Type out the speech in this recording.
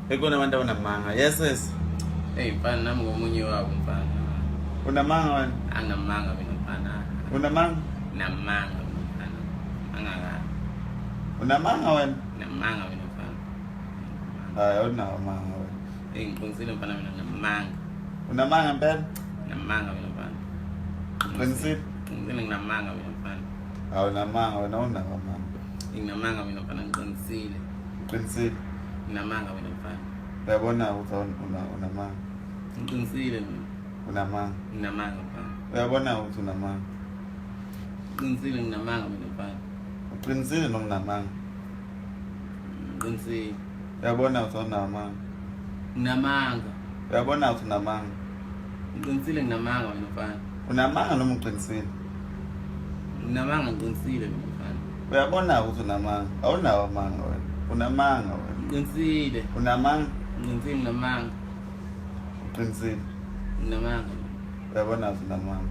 Ekuna manda unamanga. Yes. Mfana nami ngomunye wabo mfana. Unamanga wena? Angamanga mina mfana. Unamanga? Namanga mfana. Angaka. Unamanga wena? Namanga mina mfana. Hayi awunamanga wena. Ngiqinisile mfana mina namanga. Unamanga mpela? Namanga mina mfana. Qinisile? Ngiqinisile nginamanga mina mfana. Awunamanga wena unamanga. Nginamanga mina mfana ngiqinisile. Qinisile? Nginamanga mina mfana. Uyabona ukuthi unamanga. Ngiqinisile mina. Unamanga. Nginamanga mfana. Uyabona ukuthi unamanga. Ngiqinisile nginamanga mina mfana. Uqinisile nokunamanga. Ngiqinisile. Uyabona ukuthi unamanga. Nginamanga. Uyabona ukuthi unamanga. Ngiqinisile nginamanga mina mfana. Unamanga noma uqinisile? Nginamanga ngiqinisile mina mfana. Uyabona ukuthi unamanga. Awunawo amanga wena. Unamanga wena. Ngiqinisile. Unamanga. Ngiqinisile nginamanga. Uqinisile. Nginamanga. Uyabona ukuthi unamanga.